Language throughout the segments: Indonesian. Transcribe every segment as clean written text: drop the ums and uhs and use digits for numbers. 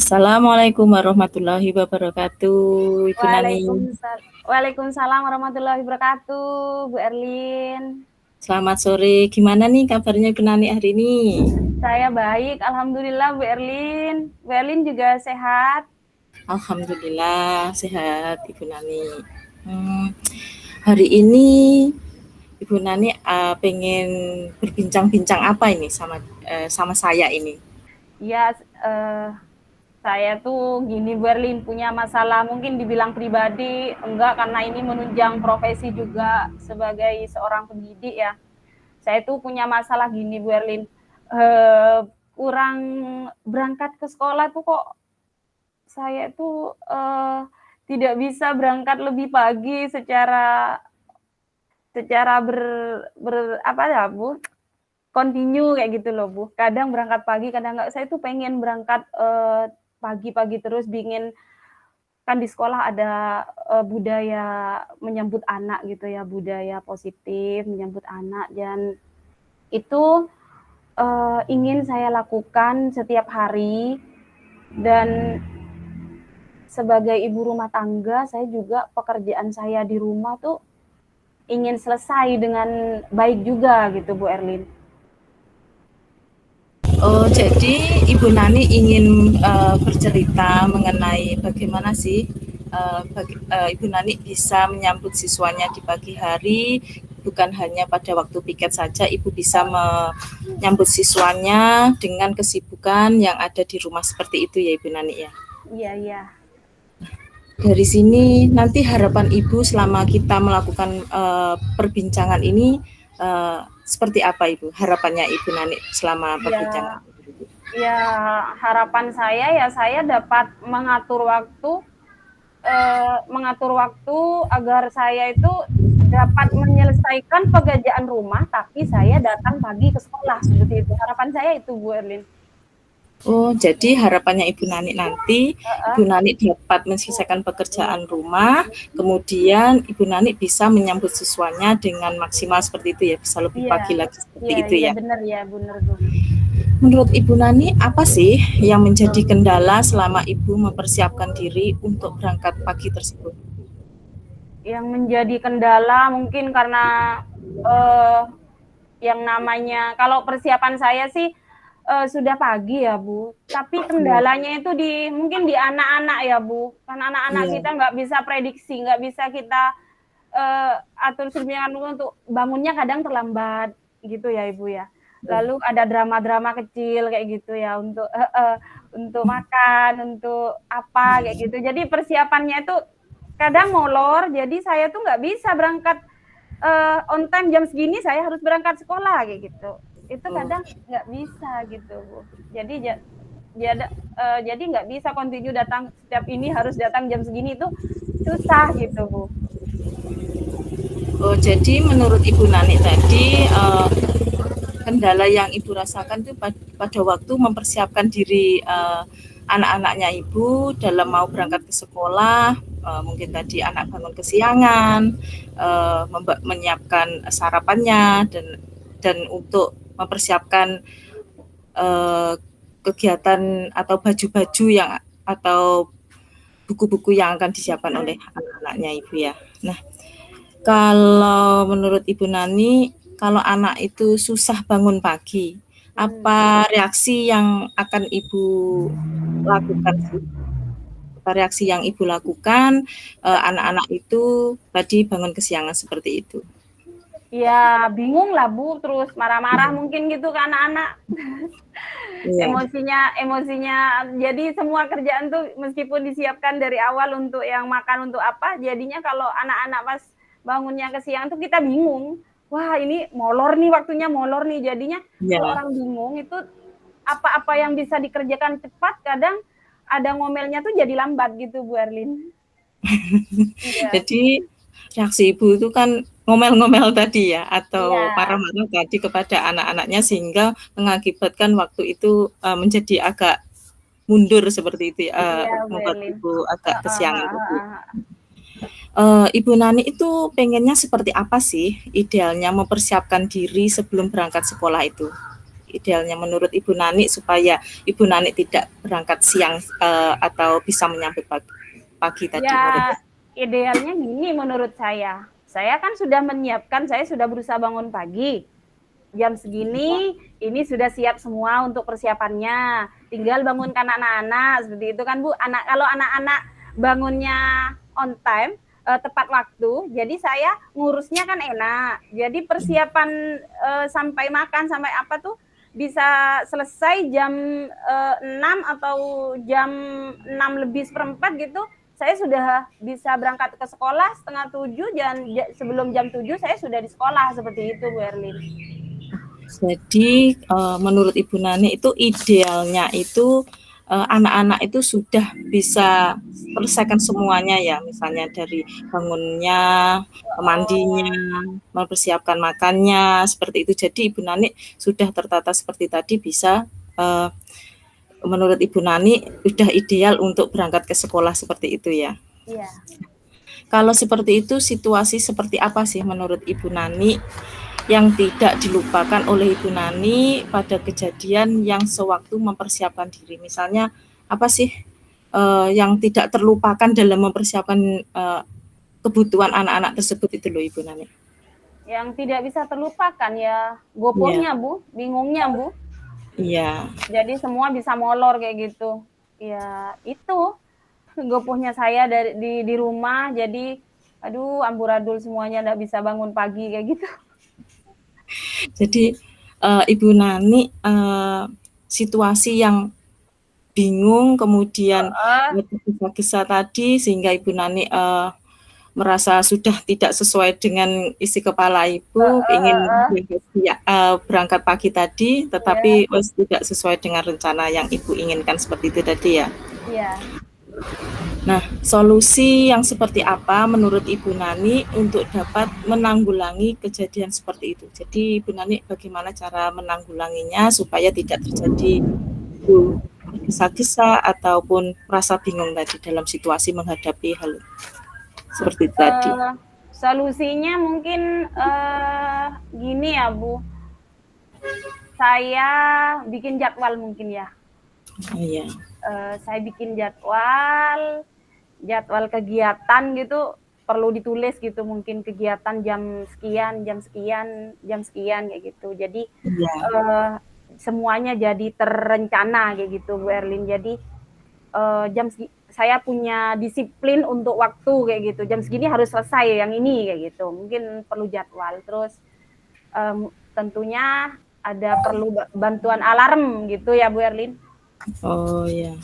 Assalamualaikum warahmatullahi wabarakatuh, Ibu Nani. Waalaikumsalam warahmatullahi wabarakatuh, Bu Erlin. Selamat sore, gimana nih kabarnya Ibu Nani hari ini? Saya baik, alhamdulillah Bu Erlin. Bu Erlin juga sehat? Alhamdulillah sehat Ibu Nani. Hari ini Ibu Nani pengen berbincang-bincang apa ini sama saya ini? Ya, saya tuh gini Bu Erlin, punya masalah mungkin dibilang pribadi, enggak karena ini menunjang profesi juga sebagai seorang pendidik ya. Saya tuh punya masalah gini Bu Erlin, kurang berangkat ke sekolah tuh kok saya tuh tidak bisa berangkat lebih pagi secara secara apa ya Bu, continue kayak gitu loh Bu. Kadang berangkat pagi, kadang enggak. Saya tuh pengen berangkat pagi-pagi terus, bingin kan di sekolah ada budaya menyambut anak gitu ya, budaya positif menyambut anak, dan itu ingin saya lakukan setiap hari. Dan sebagai ibu rumah tangga, saya juga pekerjaan saya di rumah tuh ingin selesai dengan baik juga gitu Bu Erlin. Oh, jadi Ibu Nani ingin bercerita mengenai bagaimana sih Ibu Nani bisa menyambut siswanya di pagi hari, bukan hanya pada waktu piket saja, Ibu bisa menyambut siswanya dengan kesibukan yang ada di rumah seperti itu ya Ibu Nani ya. Iya, iya. Dari sini nanti harapan Ibu selama kita melakukan perbincangan ini seperti apa Ibu? Harapannya Ibu Nani selama perbincangan? Ya, harapan saya dapat mengatur waktu agar saya itu dapat menyelesaikan pekerjaan rumah, tapi saya datang pagi ke sekolah, seperti itu. Harapan saya itu Bu Erlin. Oh, jadi harapannya Ibu Nani nanti, Ibu Nani dapat menyelesaikan pekerjaan rumah, kemudian Ibu Nani bisa menyambut siswanya dengan maksimal seperti itu ya, bisa lebih pagi lagi seperti itu ya. Iya benar Bu. Menurut Ibu Nani, apa sih yang menjadi kendala selama Ibu mempersiapkan diri untuk berangkat pagi tersebut? Yang menjadi kendala mungkin karena yang namanya, kalau persiapan saya sih sudah pagi ya Bu, tapi kendalanya itu mungkin di anak-anak ya Bu, karena anak-anak kita nggak bisa prediksi, nggak bisa kita atur sedemikian untuk bangunnya kadang terlambat gitu ya Ibu ya. Lalu ada drama-drama kecil kayak gitu ya untuk makan, untuk apa kayak gitu. Jadi persiapannya itu kadang molor, jadi saya tuh nggak bisa berangkat on time jam segini saya harus berangkat sekolah kayak gitu. Itu kadang nggak bisa gitu Bu. Jadi nggak bisa continue datang setiap ini harus datang jam segini, itu susah gitu Bu. Oh, jadi menurut Ibu Nani tadi kendala yang Ibu rasakan itu pada waktu mempersiapkan diri anak-anaknya Ibu dalam mau berangkat ke sekolah, mungkin tadi anak bangun kesiangan, menyiapkan sarapannya dan untuk mempersiapkan kegiatan atau baju-baju yang atau buku-buku yang akan disiapkan oleh anak-anaknya Ibu ya. Nah, kalau menurut Ibu Nani, kalau anak itu susah bangun pagi, apa reaksi yang akan Ibu lakukan sih? Apa reaksi yang Ibu lakukan anak-anak itu tadi bangun kesiangan seperti itu? Ya bingung lah Bu, terus marah-marah mungkin gitu ke anak-anak. Emosinya jadi semua kerjaan tuh meskipun disiapkan dari awal untuk yang makan untuk apa, jadinya kalau anak-anak pas bangunnya kesiangan tuh kita bingung, wah ini molor nih, waktunya molor nih, jadinya kalau orang bingung itu apa-apa yang bisa dikerjakan cepat kadang ada ngomelnya tuh jadi lambat gitu Bu Erlin. Jadi reaksi Ibu itu kan ngomel-ngomel tadi ya, atau marah-marah tadi kepada anak-anaknya sehingga mengakibatkan waktu itu menjadi agak mundur seperti itu ya, membuat Ibu agak kesiangan tadi. Ibu Nani itu pengennya seperti apa sih idealnya mempersiapkan diri sebelum berangkat sekolah itu? idealnya menurut Ibu Nani supaya Ibu Nani tidak berangkat siang atau bisa menyambut pagi tadi? Ya, idealnya gini menurut saya. Saya kan sudah menyiapkan, saya sudah berusaha bangun pagi. Jam segini, ini sudah siap semua untuk persiapannya. Tinggal bangunkan anak-anak, seperti itu kan Bu. Kalau anak-anak bangunnya on time, tepat waktu, jadi saya ngurusnya kan enak. Jadi persiapan sampai makan, sampai apa tuh, bisa selesai jam 6 atau jam 6 lebih seperempat gitu, saya sudah bisa berangkat ke sekolah setengah 7, dan sebelum jam 7 saya sudah di sekolah, seperti itu Bu Erlin. Jadi menurut Ibu Nani itu idealnya itu anak-anak itu sudah bisa selesaikan semuanya ya, misalnya dari bangunnya, mandinya, mempersiapkan makannya, seperti itu. Jadi Ibu Nani sudah tertata seperti tadi bisa menurut Ibu Nani sudah ideal untuk berangkat ke sekolah seperti itu ya. Iya. Kalau seperti itu situasi seperti apa sih menurut Ibu Nani yang tidak dilupakan oleh Ibu Nani pada kejadian yang sewaktu mempersiapkan diri? Misalnya apa sih yang tidak terlupakan dalam mempersiapkan kebutuhan anak-anak tersebut itu loh Ibu Nani? Yang tidak bisa terlupakan ya gopohnya Bu, bingungnya Bu. Iya. Jadi semua bisa molor kayak gitu. Ya itu gopohnya saya di rumah, jadi aduh amburadul semuanya, nggak bisa bangun pagi kayak gitu. Jadi Ibu Nani situasi yang bingung kemudian tergesa-gesa tadi sehingga Ibu Nani merasa sudah tidak sesuai dengan isi kepala Ibu, ingin berangkat pagi tadi, tetapi tidak sesuai dengan rencana yang Ibu inginkan seperti itu tadi ya? Iya. Nah, solusi yang seperti apa menurut Ibu Nani untuk dapat menanggulangi kejadian seperti itu? Jadi Ibu Nani bagaimana cara menanggulanginya supaya tidak terjadi tergesa-gesa ataupun merasa bingung tadi dalam situasi menghadapi hal seperti itu tadi? Solusinya mungkin gini ya Bu, saya bikin jadwal mungkin ya. Iya. Saya bikin jadwal kegiatan gitu, perlu ditulis gitu, mungkin kegiatan jam sekian kayak gitu. Jadi semuanya jadi terencana kayak gitu Bu Erlin. Jadi saya punya disiplin untuk waktu kayak gitu. Jam segini harus selesai yang ini kayak gitu. Mungkin perlu jadwal. Terus tentunya ada perlu bantuan alarm gitu ya Bu Erlin. Oh ya.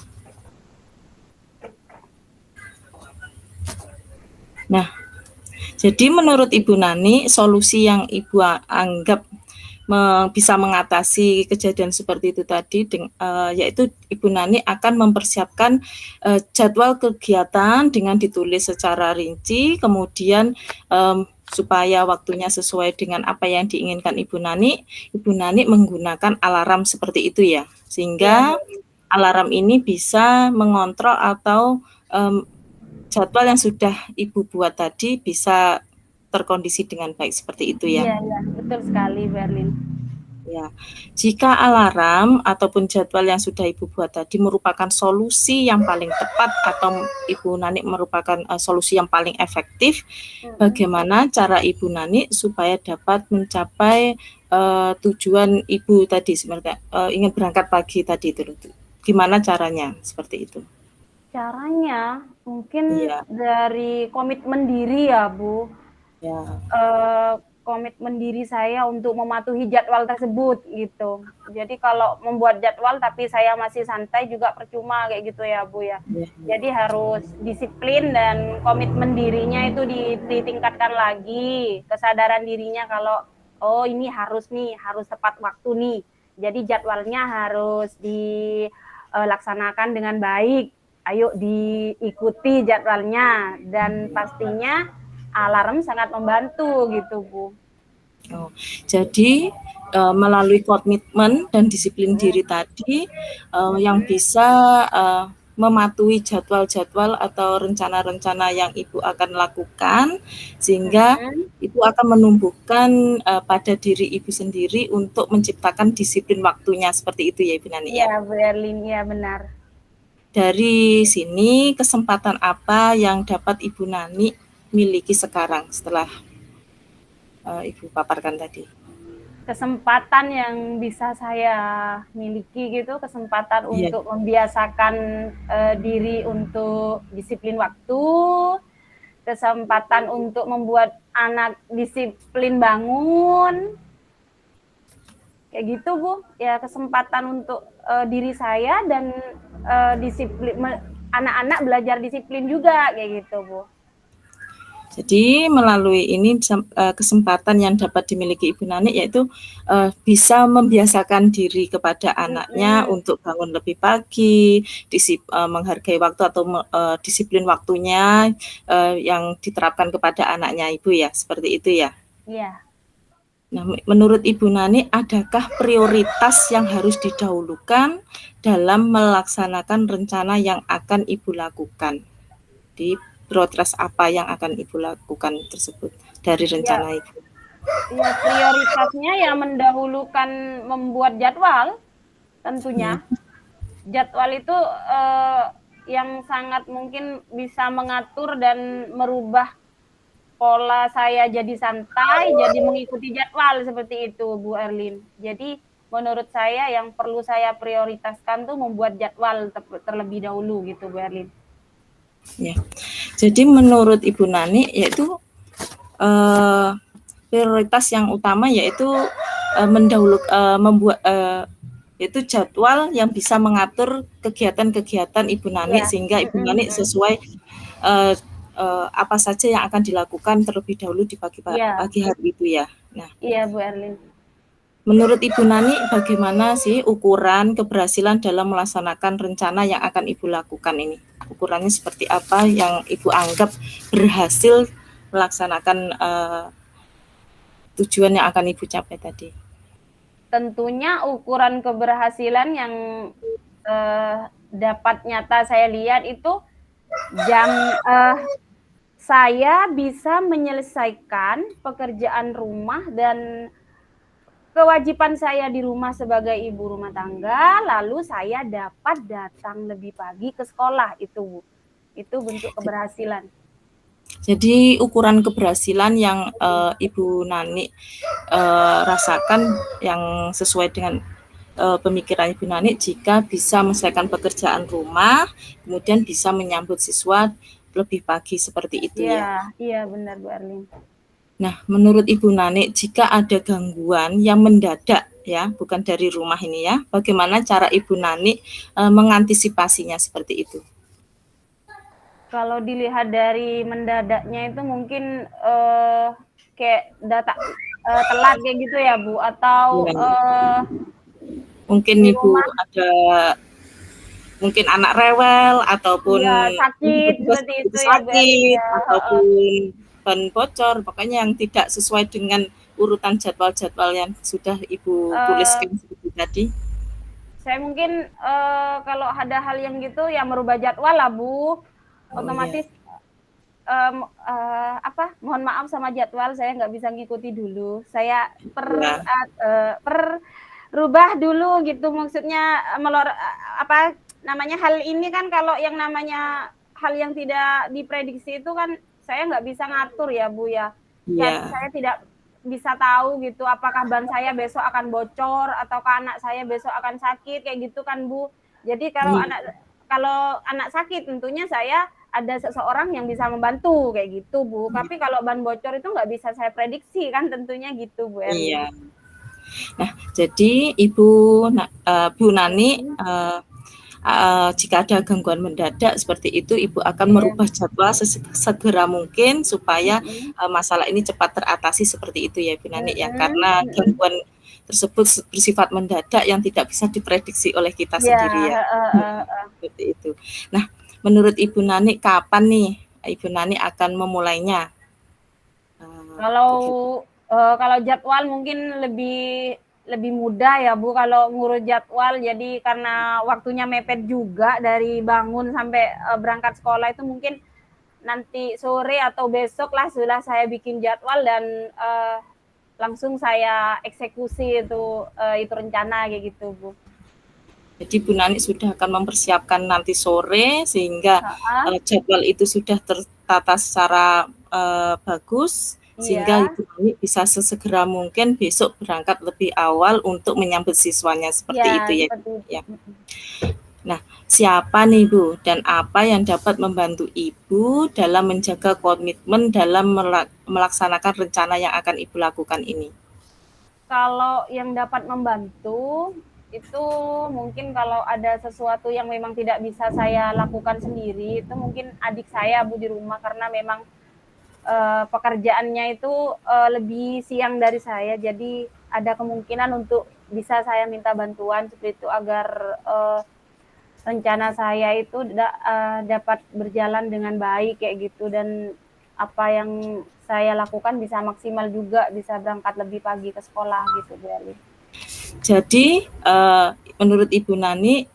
Nah, jadi menurut Ibu Nani, solusi yang Ibu anggap bisa mengatasi kejadian seperti itu tadi, yaitu Ibu Nani akan mempersiapkan jadwal kegiatan dengan ditulis secara rinci, kemudian supaya waktunya sesuai dengan apa yang diinginkan Ibu Nani menggunakan alarm seperti itu ya, sehingga alarm ini bisa mengontrol atau jadwal yang sudah Ibu buat tadi bisa terkondisi dengan baik seperti itu ya. Iya, betul sekali Berlin. Ya, jika alarm ataupun jadwal yang sudah Ibu buat tadi merupakan solusi yang paling tepat atau Ibu Nani merupakan solusi yang paling efektif, bagaimana cara Ibu Nani supaya dapat mencapai tujuan Ibu tadi sebenarnya ingin berangkat pagi tadi itu? Gimana caranya seperti itu? Caranya mungkin dari komitmen diri ya Bu. Ya. Komitmen diri saya untuk mematuhi jadwal tersebut gitu. Jadi kalau membuat jadwal tapi saya masih santai juga percuma kayak gitu ya Bu ya. Jadi harus disiplin dan komitmen dirinya itu ditingkatkan lagi. Kesadaran dirinya kalau oh ini harus tepat waktu nih. Jadi jadwalnya harus dilaksanakan dengan baik. Ayo diikuti jadwalnya, dan pastinya alarm sangat membantu gitu Bu. Oh, jadi melalui komitmen dan disiplin diri tadi yang bisa mematuhi jadwal-jadwal atau rencana-rencana yang Ibu akan lakukan, sehingga itu akan menumbuhkan pada diri Ibu sendiri untuk menciptakan disiplin waktunya, seperti itu ya Ibu Nani ya? Iya Bu Erlin, ya benar. Dari sini kesempatan apa yang dapat Ibu Nani miliki sekarang setelah Ibu paparkan tadi? Kesempatan yang bisa saya miliki gitu, kesempatan Iya. untuk membiasakan diri untuk disiplin waktu, kesempatan untuk membuat anak disiplin bangun, kayak gitu Bu. Ya kesempatan untuk diri saya dan disiplin anak-anak belajar disiplin juga kayak gitu Bu. Jadi melalui ini kesempatan yang dapat dimiliki Ibu Nani yaitu bisa membiasakan diri kepada anaknya untuk bangun lebih pagi, menghargai waktu atau disiplin waktunya yang diterapkan kepada anaknya Ibu ya, seperti itu ya. Iya. Nah, menurut Ibu Nani, adakah prioritas yang harus didahulukan dalam melaksanakan rencana yang akan Ibu lakukan? Di prioritas apa yang akan Ibu lakukan tersebut dari rencana Ibu? Ya, prioritasnya ya mendahulukan membuat jadwal tentunya. Jadwal itu yang sangat mungkin bisa mengatur dan merubah pola saya jadi santai, jadi mengikuti jadwal seperti itu Bu Erlin. Jadi menurut saya yang perlu saya prioritaskan tuh membuat jadwal terlebih dahulu gitu Bu Erlin. Ya, jadi menurut Ibu Nani yaitu prioritas yang utama yaitu membuat itu jadwal yang bisa mengatur kegiatan-kegiatan Ibu Nani sehingga Ibu Nani sesuai apa saja yang akan dilakukan terlebih dahulu di pagi hari itu ya. Nah, iya Bu Erlin. Menurut Ibu Nani, bagaimana sih ukuran keberhasilan dalam melaksanakan rencana yang akan Ibu lakukan ini? Ukurannya seperti apa yang Ibu anggap berhasil melaksanakan tujuan yang akan Ibu capai tadi? Tentunya ukuran keberhasilan yang dapat nyata saya lihat itu saya bisa menyelesaikan pekerjaan rumah dan kewajiban saya di rumah sebagai ibu rumah tangga, lalu saya dapat datang lebih pagi ke sekolah, itu bentuk keberhasilan. Jadi ukuran keberhasilan yang Ibu Nani rasakan yang sesuai dengan pemikiran Ibu Nani jika bisa menyelesaikan pekerjaan rumah, kemudian bisa menyambut siswa lebih pagi seperti itu ya? Iya benar Bu Erlin. Nah, menurut Ibu Nani, jika ada gangguan yang mendadak ya, bukan dari rumah ini ya, bagaimana cara Ibu Nani mengantisipasinya seperti itu? Kalau dilihat dari mendadaknya itu mungkin kayak telat kayak gitu ya Bu, atau mungkin Ibu ada mungkin anak rewel ataupun sakit seperti itu sakit ya, ataupun ban bocor, pokoknya yang tidak sesuai dengan urutan jadwal-jadwal yang sudah Ibu tuliskan seperti tadi. Saya mungkin kalau ada hal yang gitu ya merubah jadwal lah Bu, otomatis mohon maaf sama jadwal saya nggak bisa ngikuti dulu, saya rubah dulu gitu, maksudnya hal ini kan kalau yang namanya hal yang tidak diprediksi itu kan saya nggak bisa ngatur ya Bu ya. Saya tidak bisa tahu gitu apakah ban saya besok akan bocor ataukah anak saya besok akan sakit kayak gitu kan Bu. Jadi kalau anak sakit tentunya saya ada seseorang yang bisa membantu kayak gitu Bu. Tapi kalau ban bocor itu nggak bisa saya prediksi kan tentunya gitu Bu Erlin. Iya. Nah, jadi Bu Nani jika ada gangguan mendadak seperti itu, Ibu akan merubah jadwal segera mungkin supaya masalah ini cepat teratasi seperti itu ya Ibu Nani ya, karena gangguan tersebut bersifat mendadak yang tidak bisa diprediksi oleh kita sendiri ya. Seperti itu. Nah, menurut Ibu Nani kapan nih Ibu Nani akan memulainya? Kalau jadwal mungkin lebih mudah ya Bu kalau ngurus jadwal. Jadi karena waktunya mepet juga dari bangun sampai berangkat sekolah itu mungkin nanti sore atau besok lah sudah saya bikin jadwal dan langsung saya eksekusi itu rencana kayak gitu Bu. Jadi Bu Nani sudah akan mempersiapkan nanti sore sehingga jadwal itu sudah tertata secara bagus sehingga Iya. Ibu Nani bisa sesegera mungkin besok berangkat lebih awal untuk menyambut siswanya seperti Ya, itu ya. seperti itu. Ya. Nah, siapa nih Bu dan apa yang dapat membantu Ibu dalam menjaga komitmen dalam melaksanakan rencana yang akan Ibu lakukan ini? Kalau yang dapat membantu itu mungkin kalau ada sesuatu yang memang tidak bisa saya lakukan sendiri itu mungkin adik saya Bu di rumah karena memang pekerjaannya itu lebih siang dari saya, jadi ada kemungkinan untuk bisa saya minta bantuan seperti itu agar rencana saya itu dapat berjalan dengan baik kayak gitu dan apa yang saya lakukan bisa maksimal juga, bisa berangkat lebih pagi ke sekolah gitu Bu Erlin. Jadi menurut Ibu Nani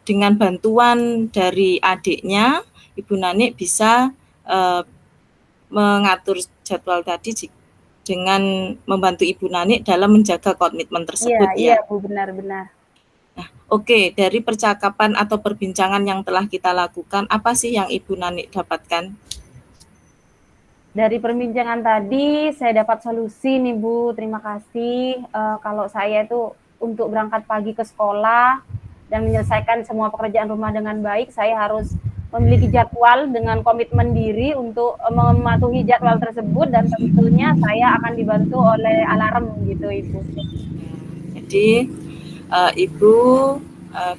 dengan bantuan dari adiknya, Ibu Nani bisa mengatur jadwal tadi dengan membantu Ibu Nani dalam menjaga komitmen tersebut ya. Iya Bu, benar-benar. Nah, oke, dari percakapan atau perbincangan yang telah kita lakukan, apa sih yang Ibu Nani dapatkan? Dari perbincangan tadi saya dapat solusi nih Bu, terima kasih. Kalau saya itu untuk berangkat pagi ke sekolah dan menyelesaikan semua pekerjaan rumah dengan baik, saya harus memiliki jadwal dengan komitmen diri untuk mematuhi jadwal tersebut dan tentunya saya akan dibantu oleh alarm gitu Ibu. Jadi Ibu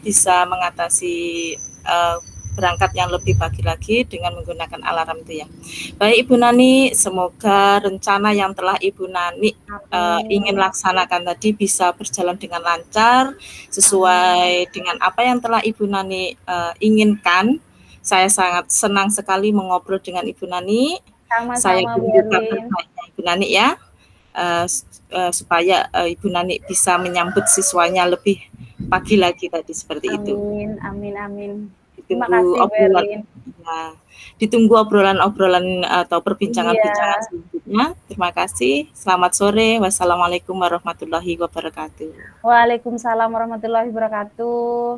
bisa mengatasi berangkat yang lebih pagi lagi dengan menggunakan alarm itu ya. Baik Ibu Nani, semoga rencana yang telah Ibu Nani ingin laksanakan tadi bisa berjalan dengan lancar sesuai dengan apa yang telah Ibu Nani inginkan. Saya sangat senang sekali mengobrol dengan Ibu Nani. Sama-sama, saya tunggu Bu Erlin. Ibu Nani ya. Supaya Ibu Nani bisa menyambut siswanya lebih pagi lagi tadi seperti itu. Amin. Terima kasih Bu Erlin. Nah, ditunggu obrolan-obrolan atau perbincangan-perbincangan selanjutnya. Terima kasih. Selamat sore. Wassalamualaikum warahmatullahi wabarakatuh. Waalaikumsalam warahmatullahi wabarakatuh.